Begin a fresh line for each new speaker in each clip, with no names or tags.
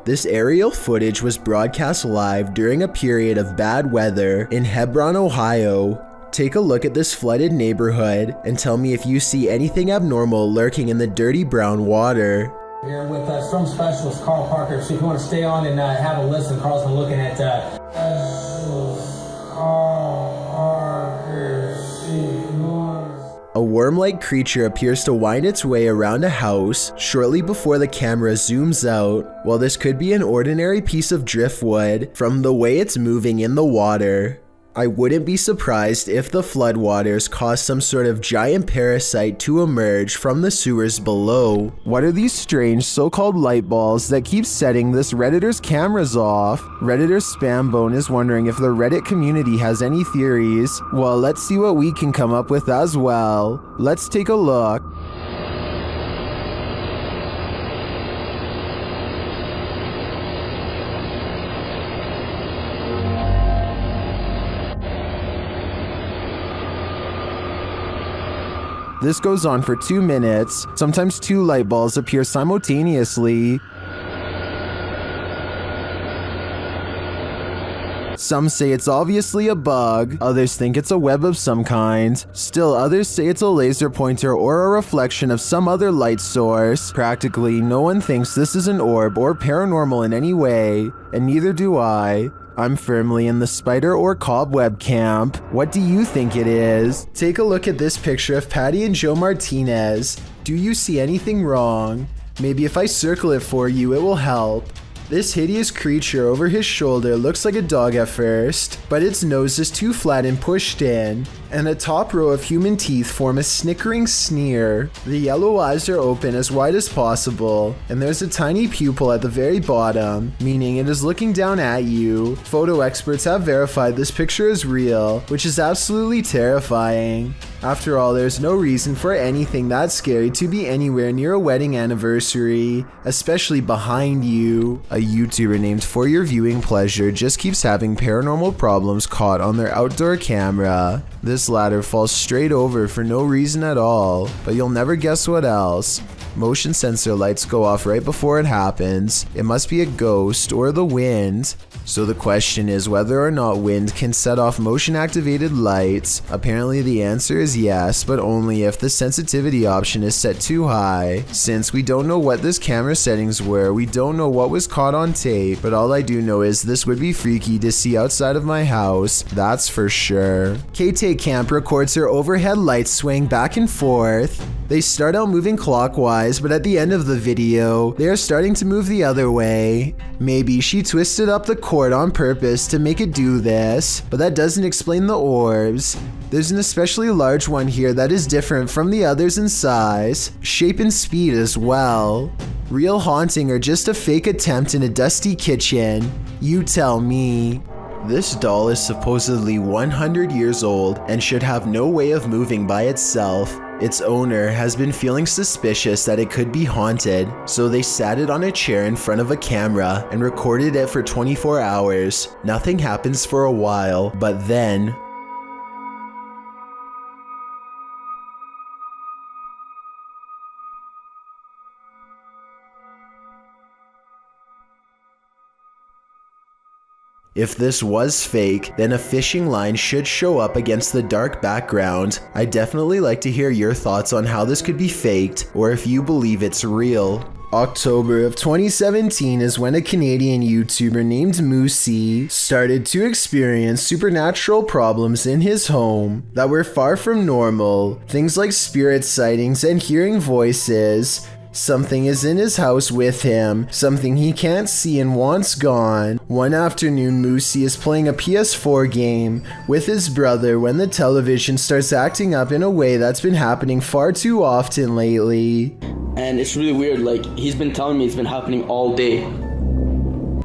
This aerial footage was broadcast live during a period of bad weather in Hebron, Ohio. Take a look at this flooded neighborhood and tell me if you see anything abnormal lurking in the dirty brown water.
Here with storm specialist Carl Parker, so if you want to stay on and have a listen, Carl's been looking at
A worm-like creature appears to wind its way around a house shortly before the camera zooms out. While this could be an ordinary piece of driftwood from the way it's moving in the water, I wouldn't be surprised if the floodwaters caused some sort of giant parasite to emerge from the sewers below. What are these strange so-called light balls that keep setting this Redditor's cameras off? Redditor Spambone is wondering if the Reddit community has any theories. Well, let's see what we can come up with as well. Let's take a look. This goes on for 2 minutes. Sometimes 2 light balls appear simultaneously. Some say it's obviously a bug, others think it's a web of some kind. Still others say it's a laser pointer or a reflection of some other light source. Practically no one thinks this is an orb or paranormal in any way, and neither do I. I'm firmly in the spider or cobweb camp. What do you think it is? Take a look at this picture of Patty and Joe Martinez. Do you see anything wrong? Maybe if I circle it for you, it will help. This hideous creature over his shoulder looks like a dog at first, but its nose is too flat and pushed in, and a top row of human teeth form a snickering sneer. The yellow eyes are open as wide as possible, and there's a tiny pupil at the very bottom, meaning it is looking down at you. Photo experts have verified this picture is real, which is absolutely terrifying. After all, there's no reason for anything that scary to be anywhere near a wedding anniversary, especially behind you. A YouTuber named For Your Viewing Pleasure just keeps having paranormal problems caught on their outdoor camera. This ladder falls straight over for no reason at all, but you'll never guess what else. Motion sensor lights go off right before it happens. It must be a ghost or the wind. So the question is whether or not wind can set off motion activated lights. Apparently the answer is yes, but only if the sensitivity option is set too high. Since we don't know what this camera settings were, we don't know what was caught on tape, but all I do know is this would be freaky to see outside of my house, that's for sure. KT Camp records her overhead lights swaying back and forth. They start out moving clockwise, but at the end of the video, they are starting to move the other way. Maybe she twisted up the cord on purpose to make it do this, but that doesn't explain the orbs. There's an especially large one here that is different from the others in size, shape and speed as well. Real haunting or just a fake attempt in a dusty kitchen? You tell me. This doll is supposedly 100 years old and should have no way of moving by itself. Its owner has been feeling suspicious that it could be haunted, so they sat it on a chair in front of a camera and recorded it for 24 hours. Nothing happens for a while, but then if this was fake, then a fishing line should show up against the dark background. I'd definitely like to hear your thoughts on how this could be faked, or if you believe it's real. October of 2017 is when a Canadian YouTuber named Moosey started to experience supernatural problems in his home that were far from normal. Things like spirit sightings and hearing voices. Something is in his house with him, something he can't see and wants gone. One afternoon, Moosey is playing a PS4 game with his brother when the television starts acting up in a way that's been happening far too often lately.
And it's really weird, like, he's been telling me it's been happening all day.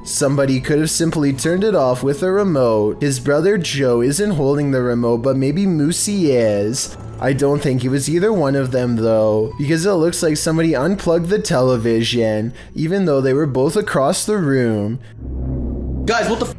Somebody could have simply turned it off with a remote. His brother Joe isn't holding the remote, but maybe Moosey is. I don't think it was either one of them though, because it looks like somebody unplugged the television, even though they were both across the room.
Guys, what the f***?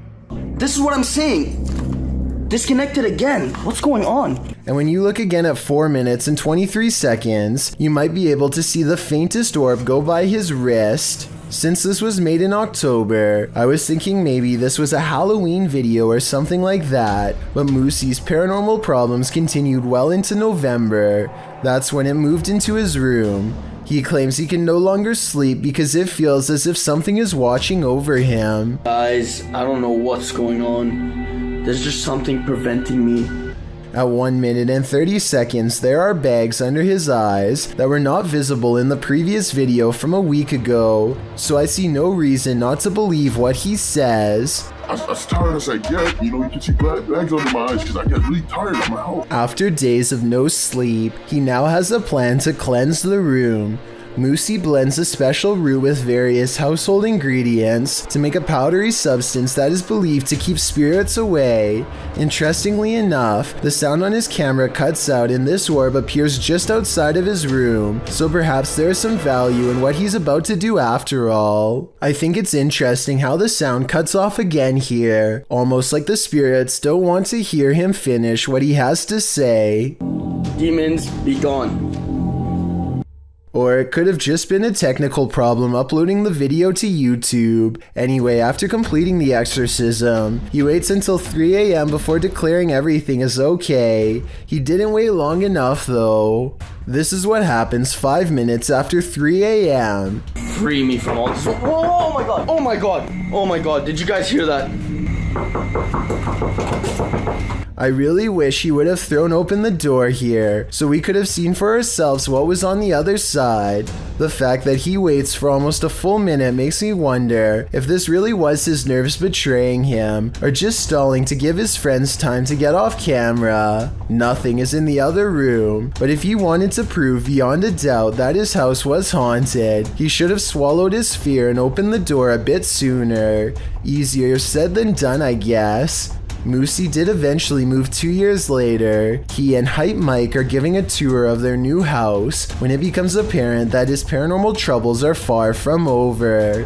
This is what I'm saying. Disconnected again. What's going on?
And when you look again at 4 minutes and 23 seconds, you might be able to see the faintest orb go by his wrist. Since this was made in October, I was thinking maybe this was a Halloween video or something like that, but Moosey's paranormal problems continued well into November. That's when it moved into his room. He claims he can no longer sleep because it feels as if something is watching over him.
Guys, I don't know what's going on. There's just something preventing me.
At 1 minute and 30 seconds, there are bags under his eyes that were not visible in the previous video from a week ago, so I see no reason not to believe what he says.
I was tired. I was like, yeah, you can see bags under my eyes because I get really tired of my house.
After days of no sleep, he now has a plan to cleanse the room. Moosey blends a special root with various household ingredients to make a powdery substance that is believed to keep spirits away. Interestingly enough, the sound on his camera cuts out and this orb appears just outside of his room, so perhaps there is some value in what he's about to do after all. I think it's interesting how the sound cuts off again here, almost like the spirits don't want to hear him finish what he has to say.
Demons, be gone.
Or it could have just been a technical problem uploading the video to YouTube. Anyway, after completing the exorcism, he waits until 3 a.m. before declaring everything is okay. He didn't wait long enough though. This is what happens 5 minutes after 3 a.m.
Free me from all this. Oh my god! Oh my god! Oh my god! Did you guys hear that?
I really wish he would have thrown open the door here, so we could have seen for ourselves what was on the other side. The fact that he waits for almost a full minute makes me wonder if this really was his nerves betraying him, or just stalling to give his friends time to get off camera. Nothing is in the other room, but if he wanted to prove beyond a doubt that his house was haunted, he should have swallowed his fear and opened the door a bit sooner. Easier said than done, I guess. Moosey did eventually move 2 years later. He and Hype Mike are giving a tour of their new house when it becomes apparent that his paranormal troubles are far from over.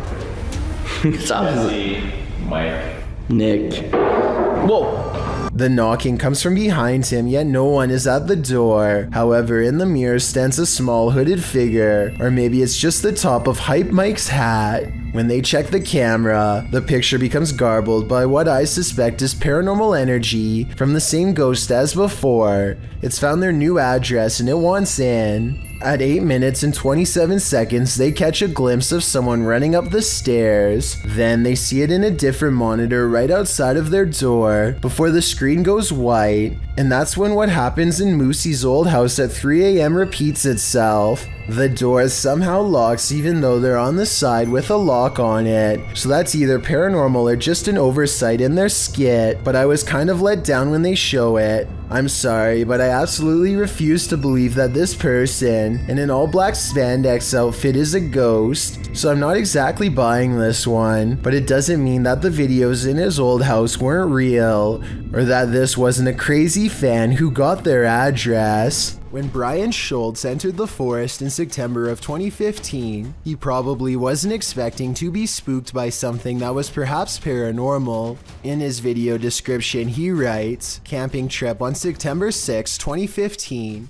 Jesse, Mike,
Nick. Whoa!
The knocking comes from behind him, yet no one is at the door. However, in the mirror stands a small hooded figure, or maybe it's just the top of Hype Mike's hat. When they check the camera, the picture becomes garbled by what I suspect is paranormal energy from the same ghost as before. It's found their new address and it wants in. At 8 minutes and 27 seconds, they catch a glimpse of someone running up the stairs. Then they see it in a different monitor right outside of their door before the screen goes white. And that's when what happens in Moosey's old house at 3 a.m. repeats itself. The door somehow locks even though they're on the side with a lock on it. So that's either paranormal or just an oversight in their skit, but I was kind of let down when they show it. I'm sorry, but I absolutely refuse to believe that this person in an all-black spandex outfit is a ghost, so I'm not exactly buying this one, but it doesn't mean that the videos in his old house weren't real, or that this wasn't a crazy fan who got their address. When Brian Schultz entered the forest in September of 2015, he probably wasn't expecting to be spooked by something that was perhaps paranormal. In his video description, he writes, "Camping trip on September 6, 2015.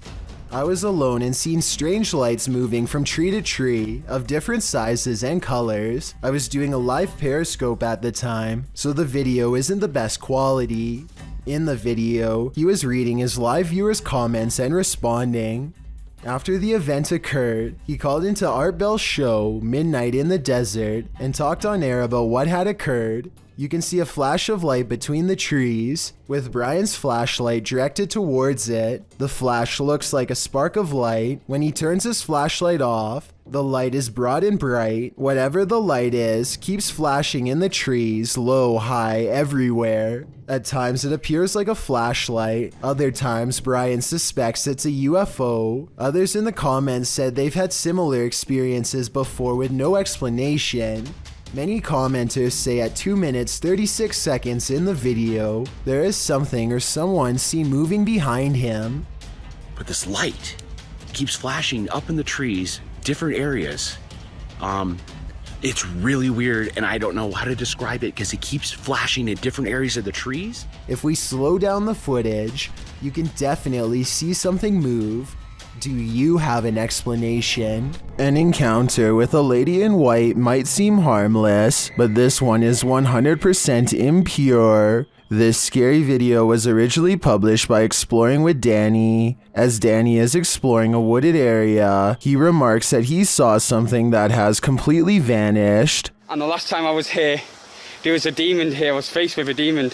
I was alone and seen strange lights moving from tree to tree of different sizes and colors. I was doing a live periscope at the time, so the video isn't the best quality." In the video, he was reading his live viewers' comments and responding. After the event occurred, he called into Art Bell's show, Midnight in the Desert, and talked on air about what had occurred. You can see a flash of light between the trees, with Brian's flashlight directed towards it. The flash looks like a spark of light. When he turns his flashlight off, the light is broad and bright. Whatever the light is, keeps flashing in the trees, low, high, everywhere. At times it appears like a flashlight. Other times Brian suspects it's a UFO. Others in the comments said they've had similar experiences before with no explanation. Many commenters say at 2 minutes 36 seconds in the video, there is something or someone seen moving behind him.
but this light keeps flashing up in the trees, different areas. It's really weird, and I don't know how to describe it because it keeps flashing in different areas of the trees.
If we slow down the footage, you can definitely see something move. Do you have an explanation? An encounter with a lady in white might seem harmless, but this one is 100% impure. This scary video was originally published by Exploring with Danny. As Danny is exploring a wooded area, he remarks that he saw something that has completely vanished.
And the last time I was here, there was a demon here. I was faced with a demon.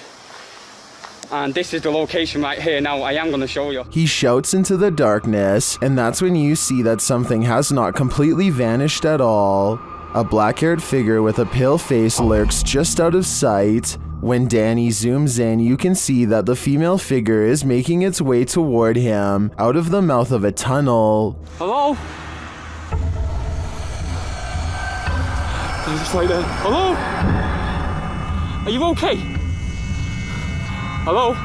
And this is the location right here. Now I am going to show you.
He shouts into the darkness, and that's when you see that something has not completely vanished at all. A black-haired figure with a pale face lurks just out of sight. When Danny zooms in, you can see that the female figure is making its way toward him out of the mouth of a tunnel.
Hello? He's just right there. Hello? Are you okay? Hello?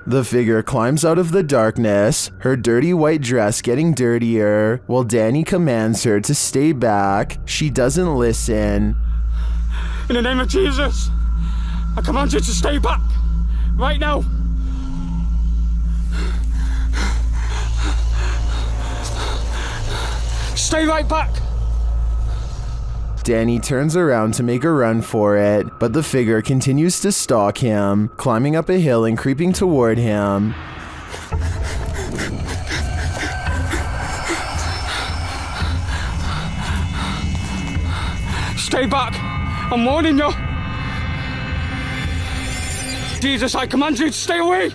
The figure climbs out of the darkness, her dirty white dress getting dirtier, while Danny commands her to stay back. She doesn't listen.
In the name of Jesus, I command you to stay back, right now. Stay right back.
Danny turns around to make a run for it, but the figure continues to stalk him, climbing up a hill and creeping toward him.
Stay back. I'm warning you. Jesus, I command you to stay away.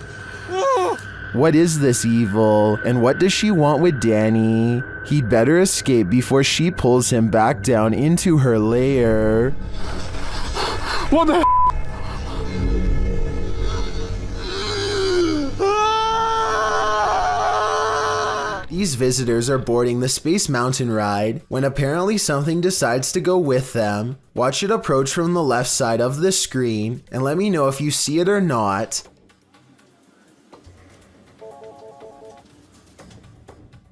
What is this evil, and what does she want with Danny? He'd better escape before she pulls him back down into her lair.
What the
These visitors are boarding the Space Mountain ride when apparently something decides to go with them. Watch it approach from the left side of the screen and let me know if you see it or not.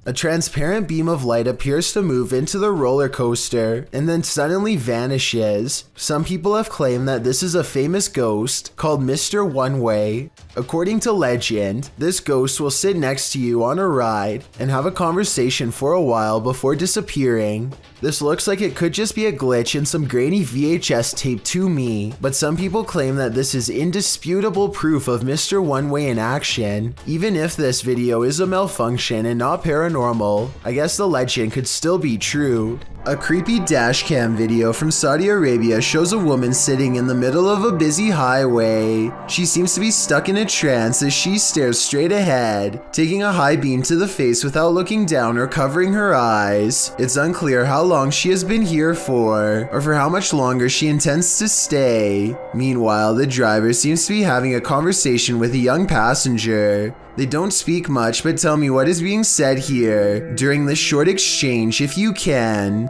A transparent beam of light appears to move into the roller coaster and then suddenly vanishes. Some people have claimed that this is a famous ghost called Mr. One Way. According to legend, this ghost will sit next to you on a ride and have a conversation for a while before disappearing. This looks like it could just be a glitch in some grainy VHS tape to me, but some people claim that this is indisputable proof of Mr. One Way in action. Even if this video is a malfunction and not paranormal, I guess the legend could still be true. A creepy dashcam video from Saudi Arabia shows a woman sitting in the middle of a busy highway. She seems to be stuck in a trance as she stares straight ahead, taking a high beam to the face without looking down or covering her eyes. It's unclear how long she has been here for, or for how much longer she intends to stay. Meanwhile, the driver seems to be having a conversation with a young passenger. They don't speak much, but tell me what is being said here during this short exchange if you can.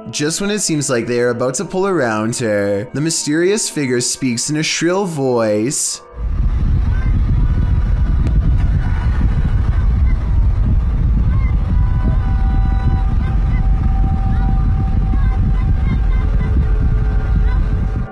Just when it seems like they are about to pull around her, the mysterious figure speaks in a shrill voice.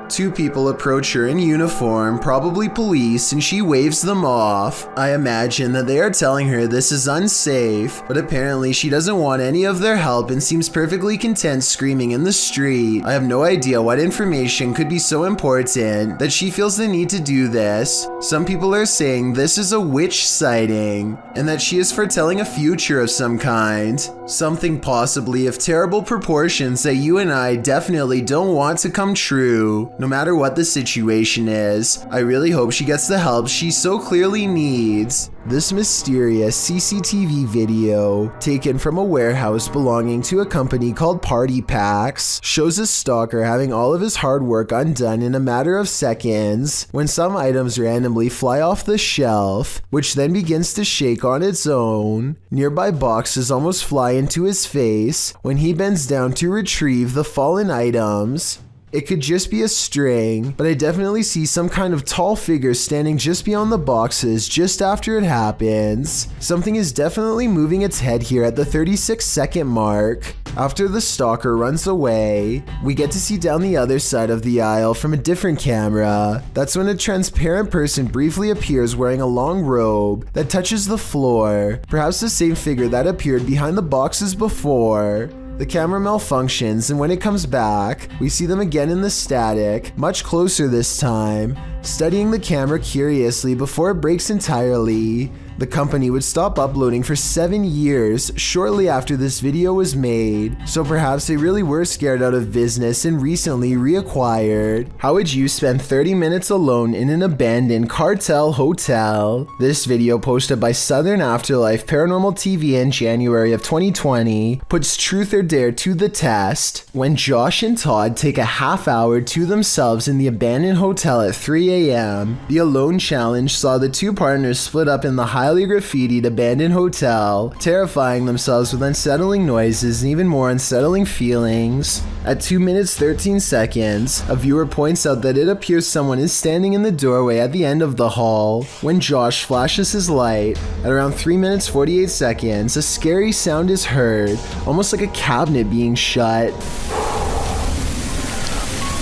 Two people approach her in uniform, probably police, and she waves them off. I imagine that they are telling her this is unsafe, but apparently she doesn't want any of their help and seems perfectly content screaming in the street. I have no idea what information could be so important that she feels the need to do this. Some people are saying this is a witch sighting, and that she is foretelling a future of some kind. Something possibly of terrible proportions that you and I definitely don't want to come true. No matter what the situation is, I really hope she gets the help she so clearly needs. This mysterious CCTV video, taken from a warehouse belonging to a company called Party Packs, shows a stalker having all of his hard work undone in a matter of seconds when some items randomly fly off the shelf, which then begins to shake on its own. Nearby boxes almost fly into his face when he bends down to retrieve the fallen items. It could just be a string, but I definitely see some kind of tall figure standing just beyond the boxes just after it happens. Something is definitely moving its head here at the 36-second mark. After the stalker runs away, we get to see down the other side of the aisle from a different camera. That's when a transparent person briefly appears wearing a long robe that touches the floor, perhaps the same figure that appeared behind the boxes before. The camera malfunctions, and when it comes back, we see them again in the static, much closer this time, studying the camera curiously before it breaks entirely. The company would stop uploading for 7 years shortly after this video was made, so perhaps they really were scared out of business and recently reacquired. How would you spend 30 minutes alone in an abandoned cartel hotel? This video, posted by Southern Afterlife Paranormal TV in January of 2020, puts truth or dare to the test. When Josh and Todd take a half hour to themselves in the abandoned hotel at 3 a.m., the Alone Challenge saw the two partners split up in the highly graffitied abandoned hotel, terrifying themselves with unsettling noises and even more unsettling feelings. At 2 minutes 13 seconds, a viewer points out that it appears someone is standing in the doorway at the end of the hall. When Josh flashes his light, at around 3 minutes 48 seconds, a scary sound is heard, almost like a cabinet being shut.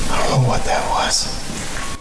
I don't know what that was.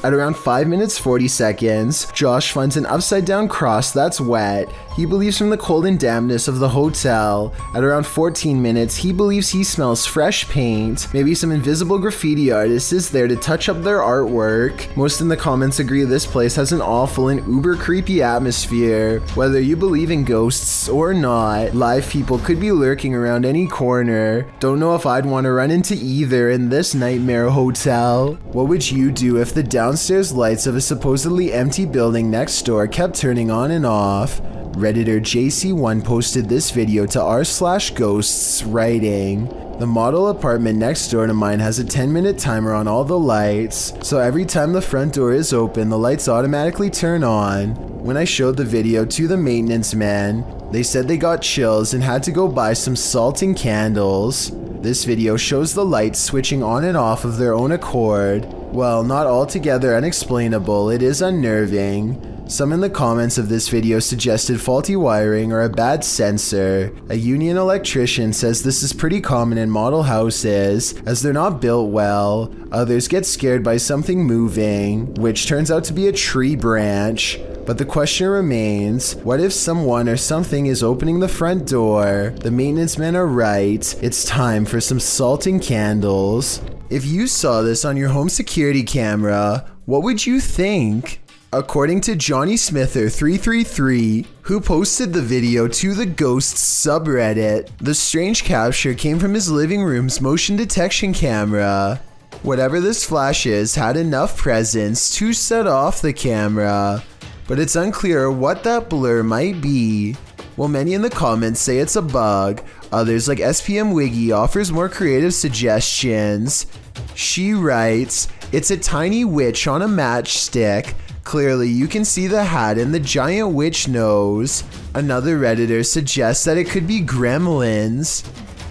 At around 5 minutes 40 seconds, Josh finds an upside down cross that's wet. He believes from the cold and dampness of the hotel. At around 14 minutes, he believes he smells fresh paint. Maybe some invisible graffiti artist is there to touch up their artwork. Most in the comments agree this place has an awful and uber creepy atmosphere. Whether you believe in ghosts or not, live people could be lurking around any corner. Don't know if I'd want to run into either in this nightmare hotel. What would you do if the downstairs lights of a supposedly empty building next door kept turning on and off? Redditor JC1 posted this video to r/ghosts, writing, "The model apartment next door to mine has a 10-minute timer on all the lights, so every time the front door is open, the lights automatically turn on. When I showed the video to the maintenance man, they said they got chills and had to go buy some salt and candles." This video shows the lights switching on and off of their own accord. Well, not altogether unexplainable, it is unnerving. Some in the comments of this video suggested faulty wiring or a bad sensor. A union electrician says this is pretty common in model houses, as they're not built well. Others get scared by something moving, which turns out to be a tree branch. But the question remains, what if someone or something is opening the front door? The maintenance men are right, it's time for some salt and candles. If you saw this on your home security camera, what would you think? According to Johnny Smither333, who posted the video to the Ghosts subreddit, the strange capture came from his living room's motion detection camera. Whatever this flash is had enough presence to set off the camera, but it's unclear what that blur might be. While many in the comments say it's a bug, others like SPM Wiggy offers more creative suggestions. She writes, "It's a tiny witch on a matchstick. Clearly, you can see the hat and the giant witch nose." Another Redditor suggests that it could be gremlins.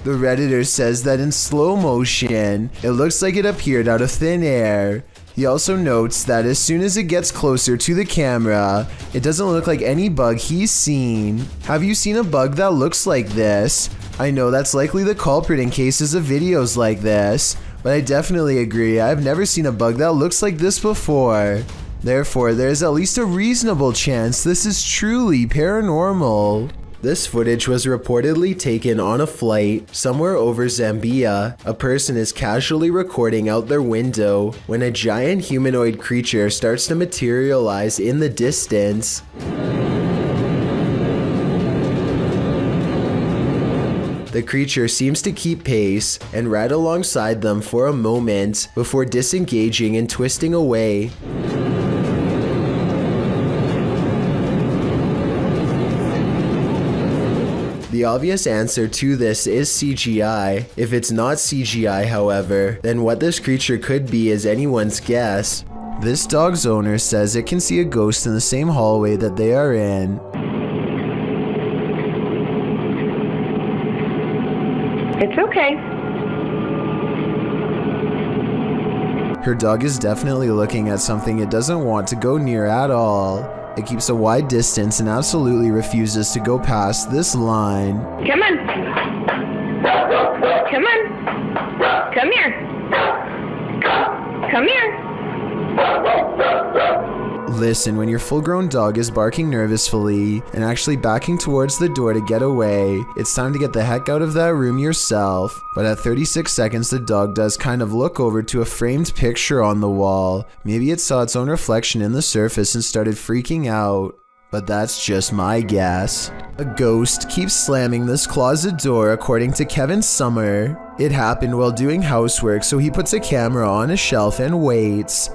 The Redditor says that in slow motion, it looks like it appeared out of thin air. He also notes that as soon as it gets closer to the camera, it doesn't look like any bug he's seen. Have you seen a bug that looks like this? I know that's likely the culprit in cases of videos like this, but I definitely agree I've never seen a bug that looks like this before. Therefore, there is at least a reasonable chance this is truly paranormal. This footage was reportedly taken on a flight somewhere over Zambia. A person is casually recording out their window when a giant humanoid creature starts to materialize in the distance. The creature seems to keep pace and ride alongside them for a moment before disengaging and twisting away. The obvious answer to this is CGI. If it's not CGI, however, then what this creature could be is anyone's guess. This dog's owner says it can see a ghost in the same hallway that they are in.
It's okay.
Her dog is definitely looking at something it doesn't want to go near at all. It keeps a wide distance and absolutely refuses to go past this line.
Come on. Come on. Come here. Come here.
Listen, when your full-grown dog is barking nervously and actually backing towards the door to get away, it's time to get the heck out of that room yourself. But at 36 seconds, the dog does kind of look over to a framed picture on the wall. Maybe it saw its own reflection in the surface and started freaking out. But that's just my guess. A ghost keeps slamming this closet door, according to Kevin Summer. It happened while doing housework, so he puts a camera on a shelf and waits.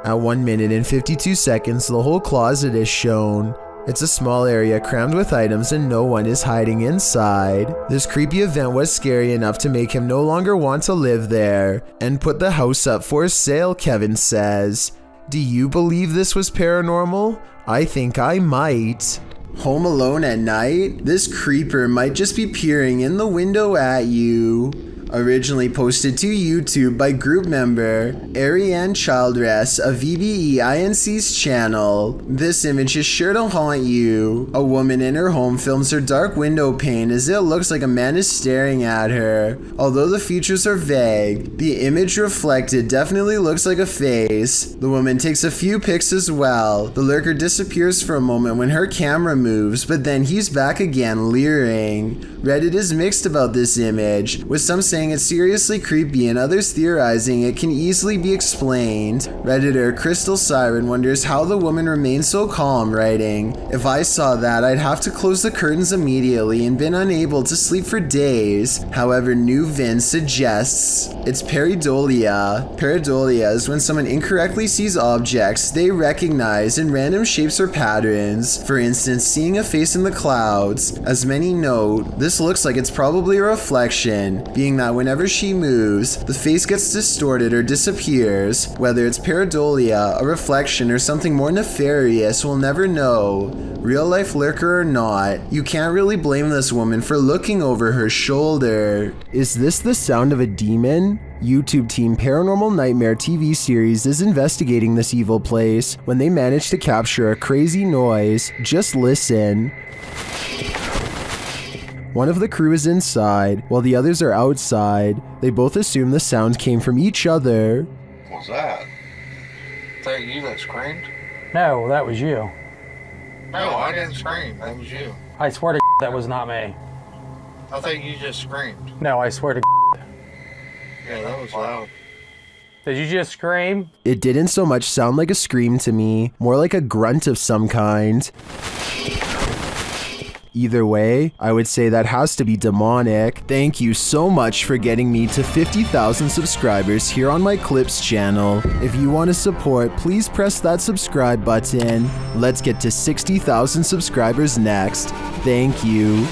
At 1 minute and 52 seconds, the whole closet is shown. It's a small area crammed with items and no one is hiding inside. This creepy event was scary enough to make him no longer want to live there and put the house up for sale, Kevin says. Do you believe this was paranormal? I think I might. Home alone at night? This creeper might just be peering in the window at you. Originally posted to YouTube by group member Ariane Childress of VBEINC's channel. This image is sure to haunt you. A woman in her home films her dark window pane as it looks like a man is staring at her. Although the features are vague, the image reflected definitely looks like a face. The woman takes a few pics as well. The lurker disappears for a moment when her camera moves, but then he's back again leering. Reddit is mixed about this image, with some saying it's seriously creepy and others theorizing it can easily be explained. Redditor Crystal Siren wonders how the woman remained so calm, writing, "If I saw that, I'd have to close the curtains immediately and been unable to sleep for days." However, New Vin suggests it's pareidolia. Pareidolia is when someone incorrectly sees objects they recognize in random shapes or patterns. For instance, seeing a face in the clouds. As many note, this looks like it's probably a reflection, being that whenever she moves, the face gets distorted or disappears. Whether it's pareidolia, a reflection, or something more nefarious, we'll never know. Real life lurker or not, you can't really blame this woman for looking over her shoulder. Is this the sound of a demon? YouTube team Paranormal Nightmare TV series is investigating this evil place when they manage to capture a crazy noise. Just listen. One of the crew is inside, while the others are outside. They both assume the sound came from each other.
What was that? Is that you that screamed?
No, that was you.
No, I didn't scream. That was you.
I swear to that was not me.
I think you just screamed.
No, I swear to
Yeah, that was loud.
Did you just scream?
It didn't so much sound like a scream to me, more like a grunt of some kind. Either way, I would say that has to be demonic. Thank you so much for getting me to 50,000 subscribers here on my Clips channel. If you want to support, please press that subscribe button. Let's get to 60,000 subscribers next. Thank you.